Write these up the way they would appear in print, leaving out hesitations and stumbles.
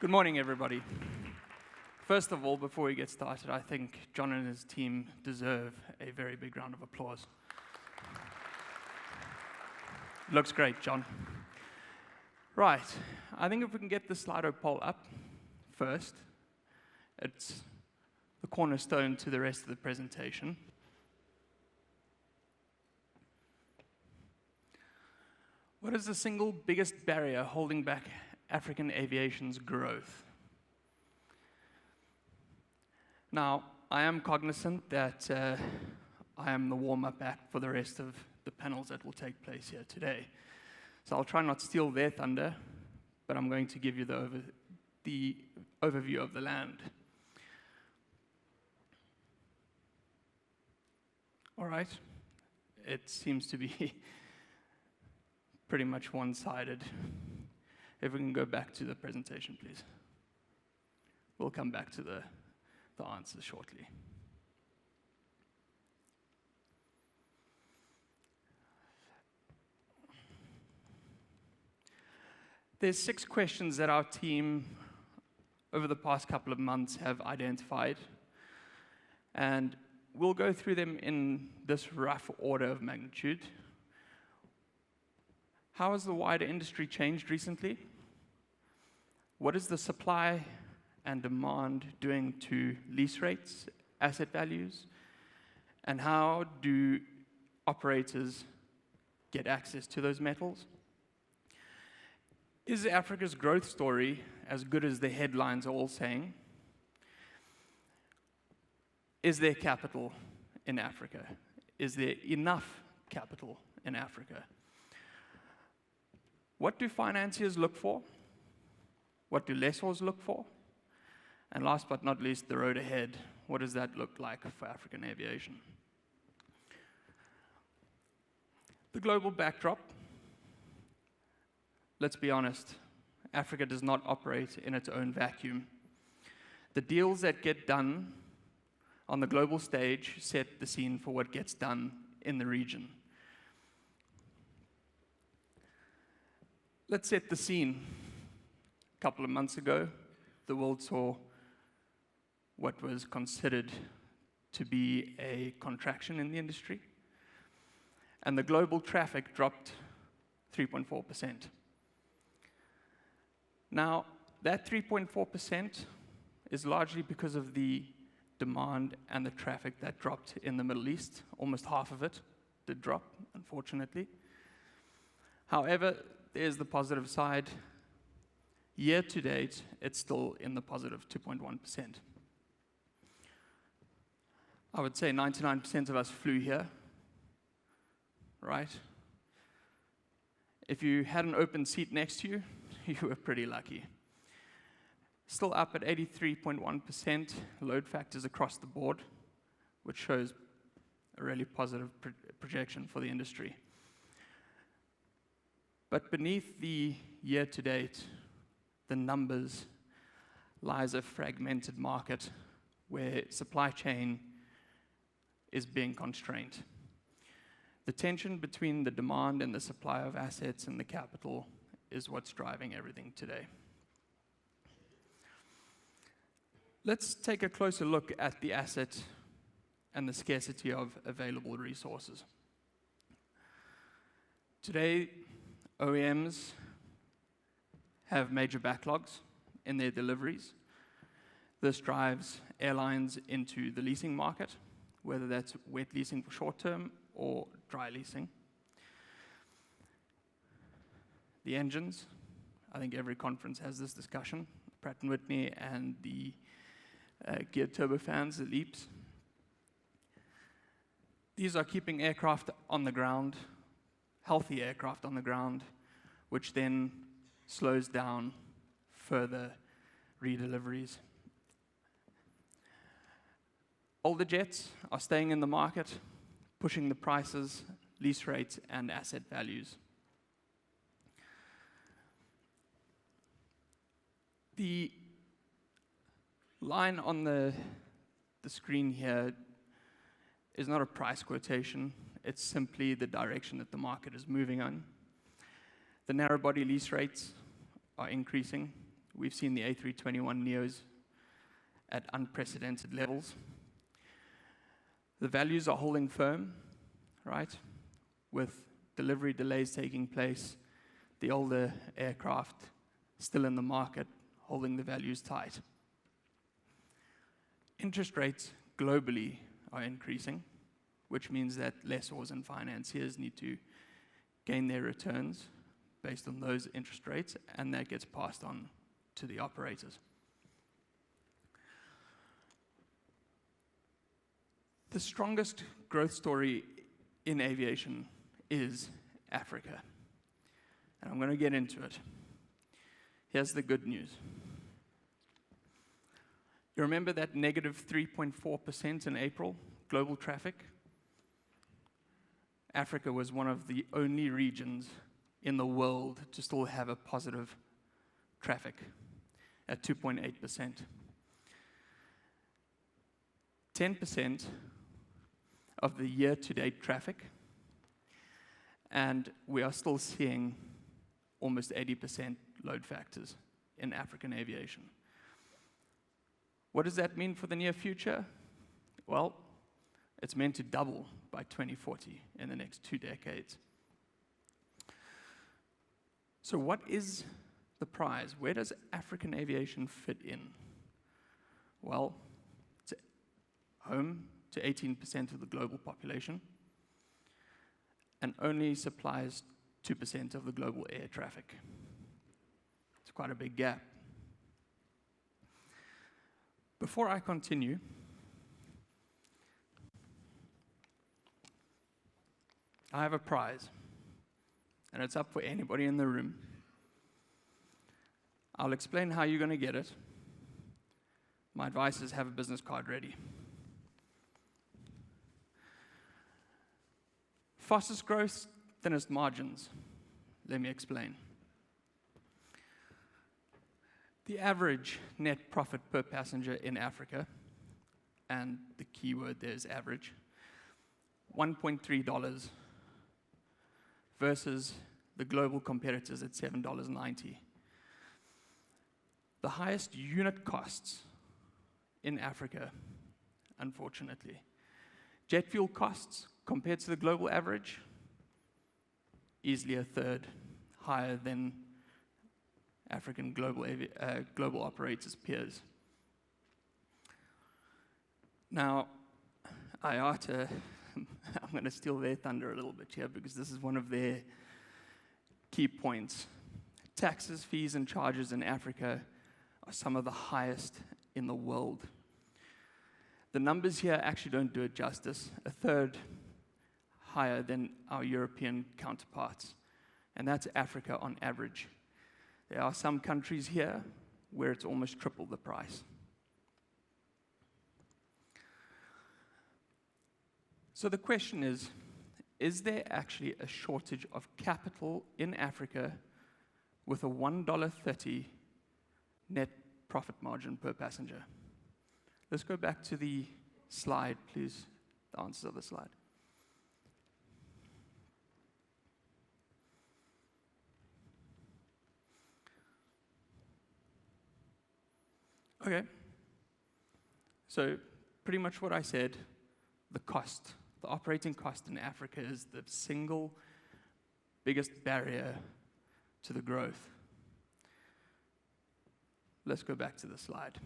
Good morning, everybody. First of all, before we get started, I think John and his team deserve a very big round of applause. Looks great, John. Right, I think if we can get the Slido poll up first, it's the cornerstone to the rest of the presentation. What is the single biggest barrier holding back African aviation's growth? Now, I am cognizant that I am the warm-up act for the rest of the panels that will take place here today. So I'll try not to steal their thunder, but I'm going to give you the overview of the land. All right, it seems to be pretty much one-sided. If we can go back to the presentation, please. We'll come back to the answers shortly. There's 6 questions that our team, over the past couple of months, have identified. And we'll go through them in this rough order of magnitude. How has the wider industry changed recently? What is the supply and demand doing to lease rates, asset values? And how do operators get access to those metals? Is Africa's growth story as good as the headlines are all saying? Is there capital in Africa? Is there enough capital in Africa? What do financiers look for? What do lessors look for? And last but not least, the road ahead. What does that look like for African aviation? The global backdrop. Let's be honest, Africa does not operate in its own vacuum. The deals that get done on the global stage set the scene for what gets done in the region. Let's set the scene. A couple of months ago, the world saw what was considered to be a contraction in the industry, and the global traffic dropped 3.4%. Now, that 3.4% is largely because of the demand and the traffic that dropped in the Middle East. Almost half of it did drop, unfortunately. However, there's the positive side. Year to date, it's still in the positive 2.1%. I would say 99% of us flew here, right? If you had an open seat next to you, you were pretty lucky. Still up at 83.1% load factors across the board, which shows a really positive projection for the industry. But beneath the year-to-date, the numbers, lies a fragmented market where supply chain is being constrained. The tension between the demand and the supply of assets and the capital is what's driving everything today. Let's take a closer look at the asset and the scarcity of available resources. Today, OEMs have major backlogs in their deliveries. This drives airlines into the leasing market, whether that's wet leasing for short term or dry leasing. The engines, I think every conference has this discussion, Pratt & Whitney and the geared turbofans, the LEAPs. These are keeping aircraft on the ground, healthy aircraft on the ground, which then slows down further redeliveries. Older jets are staying in the market, pushing the prices, lease rates, and asset values. The line on the screen here is not a price quotation. It's simply the direction that the market is moving on. The narrow-body lease rates are increasing, We've seen the A321neos at unprecedented levels. The values are holding firm, right? With delivery delays taking place, the older aircraft still in the market, holding the values tight. Interest rates globally are increasing, which means that lessors and financiers need to gain their returns based on those interest rates, and that gets passed on to the operators. The strongest growth story in aviation is Africa, and I'm going to get into it. Here's the good news. You remember that negative 3.4% in April, global traffic? Africa was one of the only regions in the world to still have a positive traffic at 2.8%. 10% of the year-to-date traffic, and we are still seeing almost 80% load factors in African aviation. What does that mean for the near future? Well, it's meant to double by 2040 in the next 2 decades. So what is the prize? Where does African aviation fit in? Well, it's home to 18% of the global population and only supplies 2% of the global air traffic. It's quite a big gap. Before I continue, I have a prize, and it's up for anybody in the room. I'll explain how you're going to get it. My advice is have a business card ready. Fastest growth, thinnest margins. Let me explain. The average net profit per passenger in Africa, and the key word there is average, $1.3 versus the global competitors at $7.90. The highest unit costs in Africa, unfortunately. Jet fuel costs compared to the global average, easily a third higher than African global operators' peers. Now, IATA, I'm going to steal their thunder a little bit here because this is one of their key points. Taxes, fees, and charges in Africa are some of the highest in the world. The numbers here actually don't do it justice. A third higher than our European counterparts, and that's Africa on average. There are some countries here where it's almost triple the price. So the question is there actually a shortage of capital in Africa with a $1.30 net profit margin per passenger? Let's go back to the slide, please, the answers of the slide. Okay, so pretty much what I said, the operating cost in Africa is the single biggest barrier to the growth. Let's go back to the slide.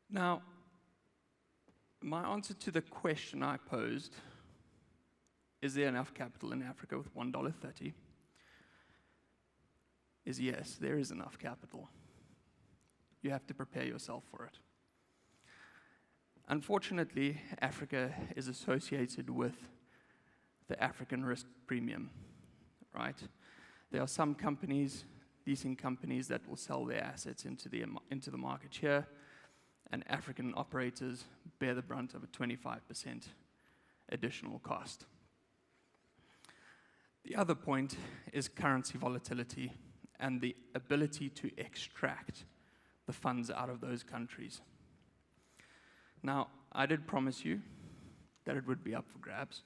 Now, my answer to the question I posed, is there enough capital in Africa with $1.30? Is yes, there is enough capital. You have to prepare yourself for it. Unfortunately, Africa is associated with the African risk premium, right? There are some companies, leasing companies, that will sell their assets into the market here, and African operators bear the brunt of a 25% additional cost. The other point is currency volatility and the ability to extract the funds out of those countries. Now, I did promise you that it would be up for grabs.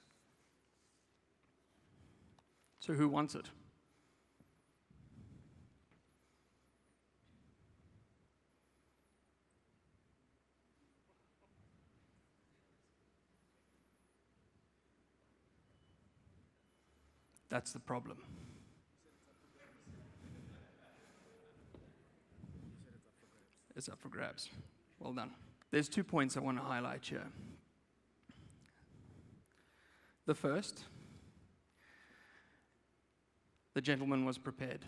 So who wants it? That's the problem. It's up for grabs. Well done. There's 2 points I want to highlight here. The first, the gentleman was prepared.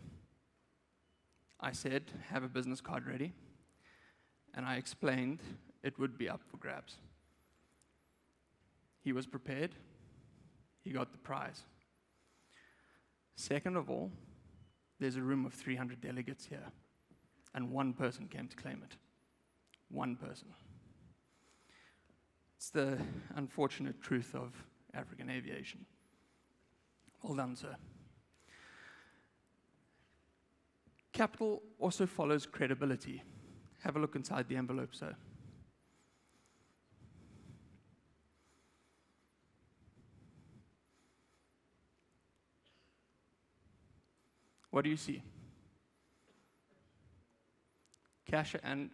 I said, have a business card ready, and I explained it would be up for grabs. He was prepared. He got the prize. Second of all, there's a room of 300 delegates here, and one person came to claim it. One person. It's the unfortunate truth of African aviation. Well done, sir. Capital also follows credibility. Have a look inside the envelope, sir. What do you see? Cash and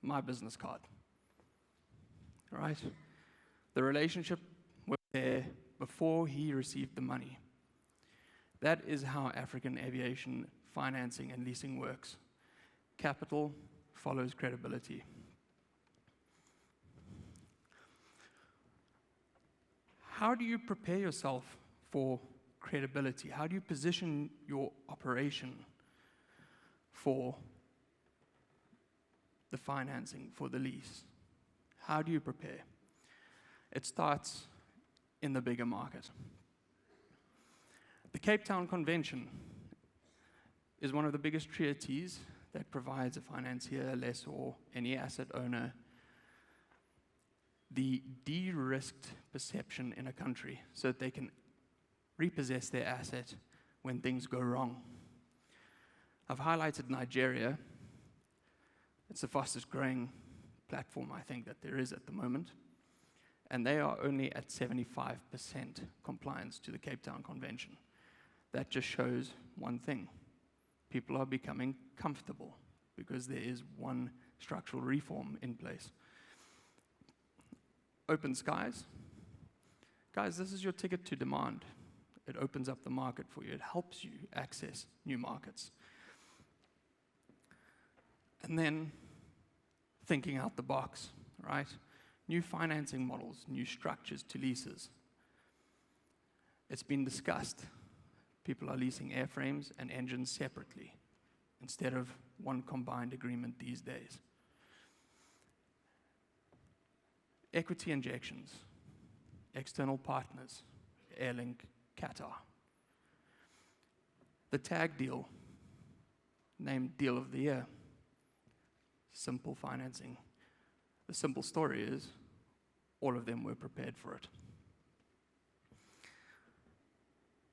my business card. Right? The relationship was there before he received the money. That is how African aviation financing and leasing works. Capital follows credibility. How do you prepare yourself for credibility? How do you position your operation for the financing, for the lease? How do you prepare? It starts in the bigger market. The Cape Town Convention is one of the biggest treaties that provides a financier, lessor, any asset owner, the de-risked perception in a country so that they can repossess their asset when things go wrong. I've highlighted Nigeria. It's the fastest growing platform, I think, that there is at the moment. And they are only at 75% compliance to the Cape Town Convention. That just shows one thing. People are becoming comfortable because there is one structural reform in place. Open skies. Guys, this is your ticket to demand. It opens up the market for you. It helps you access new markets. And then thinking out the box, right? New financing models, new structures to leases. It's been discussed. People are leasing airframes and engines separately instead of one combined agreement these days. Equity injections, external partners, Airlink, Qatar. The tag deal, named Deal of the Year. Simple financing. The simple story is, all of them were prepared for it.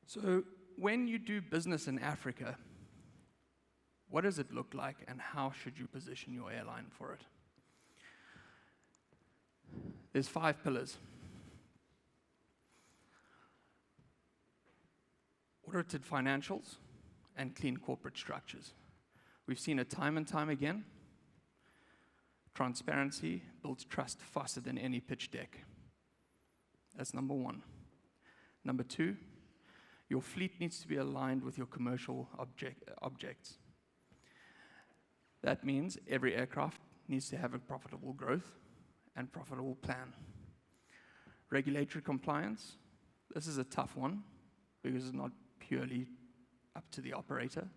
So, when you do business in Africa, what does it look like and how should you position your airline for it? There's 5 pillars. Audited financials and clean corporate structures. We've seen it time and time again. Transparency builds trust faster than any pitch deck. That's number 1. Number 2, your fleet needs to be aligned with your commercial objects. That means every aircraft needs to have a profitable growth and profitable plan. Regulatory compliance, this is a tough one because it's not purely up to the operator.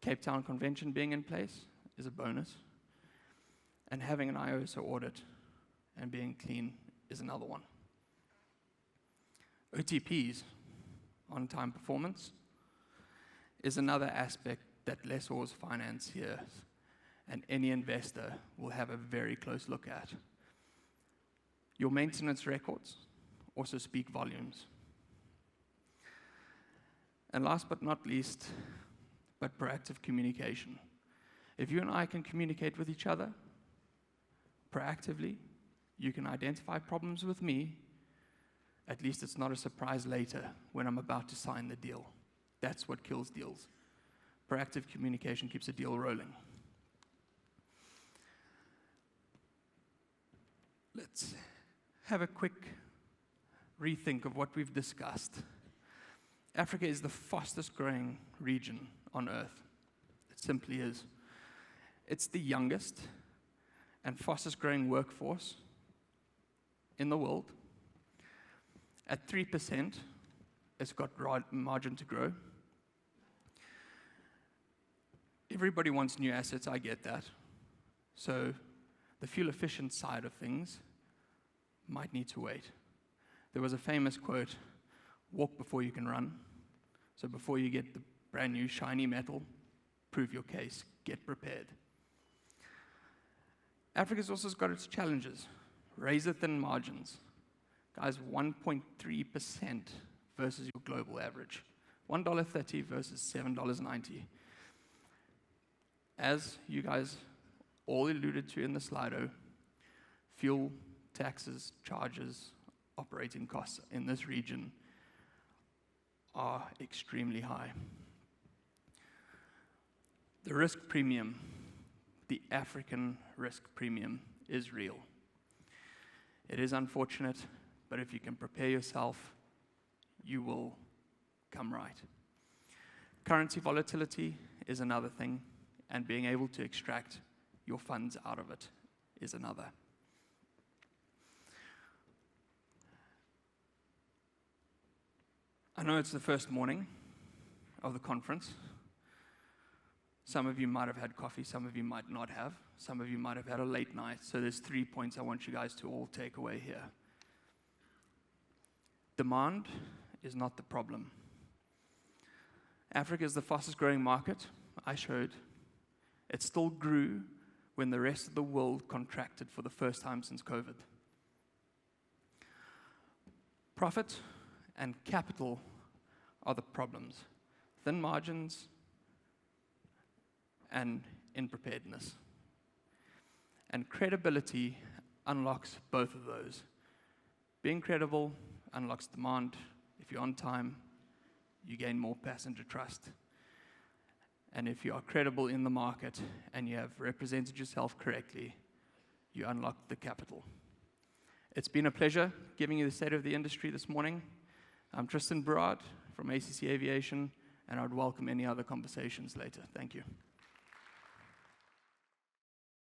Cape Town Convention being in place is a bonus. And having an IOSA audit and being clean is another one. OTPs, on-time performance, is another aspect that lessors, financiers, and any investor will have a very close look at. Your maintenance records also speak volumes. And last but not least, but proactive communication. If you and I can communicate with each other proactively, you can identify problems with me, At least it's not a surprise later when I'm about to sign the deal. That's what kills deals. Proactive communication keeps a deal rolling. Let's have a quick rethink of what we've discussed. Africa is the fastest growing region on Earth. It simply is. It's the youngest and fastest growing workforce in the world. At 3%, it's got margin to grow. Everybody wants new assets, I get that. So the fuel efficient side of things might need to wait. There was a famous quote, walk before you can run. So before you get the brand new shiny metal, prove your case, get prepared. Africa's also got its challenges. Razor thin margins. Guys, 1.3% versus your global average. $1.30 versus $7.90. As you guys all alluded to in the Slido, fuel, taxes, charges, operating costs in this region are extremely high. The risk premium, the African risk premium, is real. It is unfortunate, but if you can prepare yourself, you will come right. Currency volatility is another thing, and being able to extract your funds out of it is another. I know it's the first morning of the conference. Some of you might have had coffee, some of you might not have. Some of you might have had a late night. So there's 3 points I want you guys to all take away here. Demand is not the problem. Africa is the fastest growing market, I showed. It still grew when the rest of the world contracted for the first time since COVID. Profit and capital are the problems. Thin margins and unpreparedness. And credibility unlocks both of those. Being credible unlocks demand. If you're on time, you gain more passenger trust. And if you are credible in the market and you have represented yourself correctly, you unlock the capital. It's been a pleasure giving you the state of the industry this morning. I'm Tristan from ACC Aviation, and I would welcome any other conversations later. Thank you.